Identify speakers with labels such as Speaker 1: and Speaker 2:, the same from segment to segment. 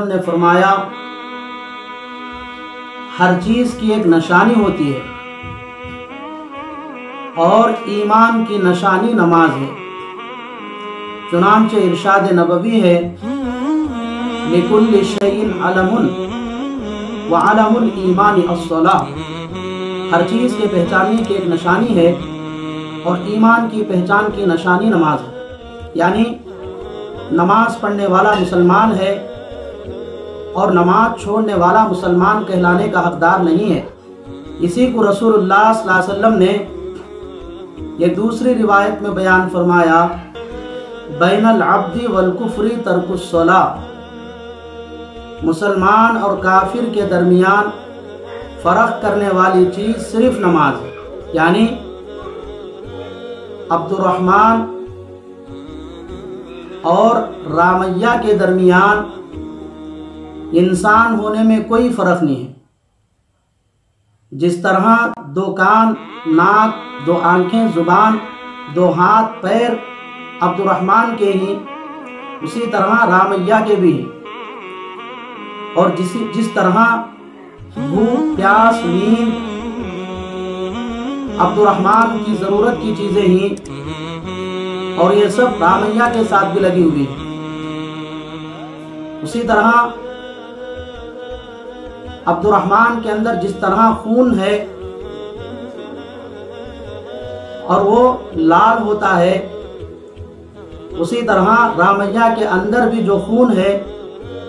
Speaker 1: وسلم نے فرمایا ہر چیز کی ایک نشانی ہوتی ہے اور ایمان کی نشانی نماز ہے۔ چنانچہ ارشاد نبوی ہے لِكُلِّ شَيْءٍ عَلَمٌ وَعَلَمُ الْإِيمَانِ الصَّلَاةُ، ہر چیز کے پہچاننے کی ایک نشانی ہے اور ایمان کی پہچان کی نشانی نماز ہے۔ یعنی نماز پڑھنے والا مسلمان ہے اور نماز چھوڑنے والا مسلمان کہلانے کا حقدار نہیں ہے۔ اسی کو رسول اللہ صلی اللہ علیہ وسلم نے یہ دوسری روایت میں بیان فرمایا بین العبد والکفر ترک الصلاۃ، مسلمان اور کافر کے درمیان فرق کرنے والی چیز صرف نماز ہے۔ یعنی عبد الرحمن اور رامیہ کے درمیان انسان ہونے میں کوئی فرق نہیں ہے۔ جس طرح دو کان، ناک، دو آنکھیں، زبان، دو ہاتھ، پیر عبد الرحمن کے ہی، اسی طرح رامیہ کے بھی ہیں۔ اور جس طرح بھوک، پیاس، نیند عبد الرحمن کی ضرورت کی چیزیں ہیں اور یہ سب رامیہ کے ساتھ بھی لگی ہوئی ہیں، اسی طرح عبد الرحمن کے اندر جس طرح خون ہے اور وہ لال ہوتا ہے، اسی طرح رامیہ کے اندر بھی جو خون ہے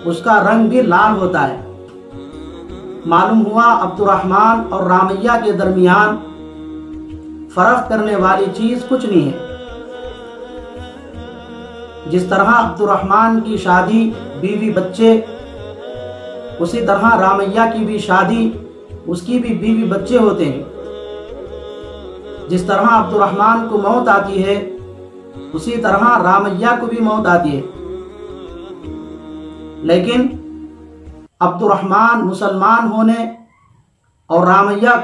Speaker 1: اس کا رنگ بھی لال ہوتا ہے۔ معلوم ہوا عبد الرحمن اور رامیہ کے درمیان فرق کرنے والی چیز کچھ نہیں ہے۔ جس طرح عبد الرحمن کی شادی، بیوی، بچے، اسی طرح رامیہ کی بھی شادی، اس کی بھی بیوی، بچے ہوتے ہیں۔ جس طرح عبد الرحمن کو موت آتی ہے اسی طرح رامیہ کو بھی موت آتی ہے، لیکن عبد الرحمن مسلمان ہونے اور رامیہ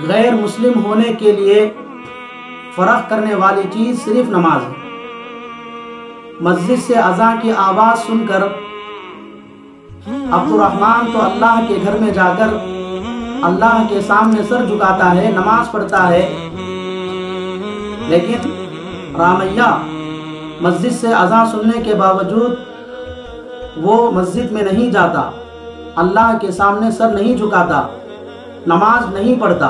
Speaker 1: غیر مسلم ہونے کے لیے فرق کرنے والی چیز صرف نماز ہے۔ مسجد سے اذان کی آواز سن کر عبد الرحمن تو اللہ کے گھر میں جا کر اللہ کے سامنے سر جھکاتا ہے، نماز پڑھتا ہے، لیکن رامیہ مسجد سے اذان سننے کے باوجود وہ مسجد میں نہیں جاتا، اللہ کے سامنے سر نہیں جھکاتا، نماز نہیں پڑھتا۔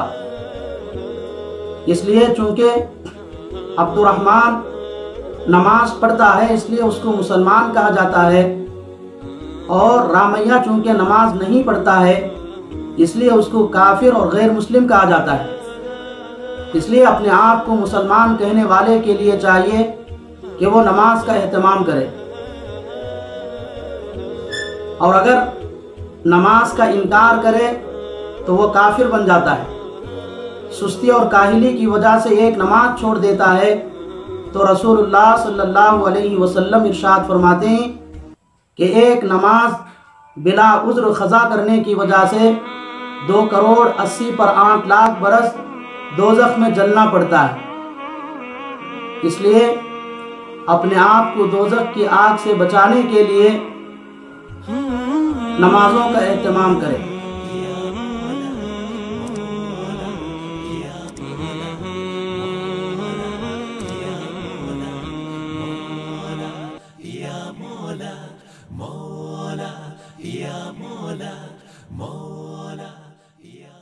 Speaker 1: اس لیے چونکہ عبد الرحمن نماز پڑھتا ہے اس لیے اس کو مسلمان کہا جاتا ہے، اور رامیہ چونکہ نماز نہیں پڑھتا ہے اس لیے اس کو کافر اور غیر مسلم کہا جاتا ہے۔ اس لیے اپنے آپ کو مسلمان کہنے والے کے لیے چاہیے کہ وہ نماز کا اہتمام کرے، اور اگر نماز کا انکار کرے تو وہ کافر بن جاتا ہے۔ سستی اور کاہلی کی وجہ سے ایک نماز چھوڑ دیتا ہے تو رسول اللہ صلی اللہ علیہ وسلم ارشاد فرماتے ہیں کہ ایک نماز بلا عذر قضا کرنے کی وجہ سے 2,80,08,00,000 برس دوزخ میں جلنا پڑتا ہے۔ اس لیے اپنے آپ کو دوزخ کی آگ سے بچانے کے لیے نمازوں کا اہتمام کریں۔
Speaker 2: مولا یا مولا مولا یا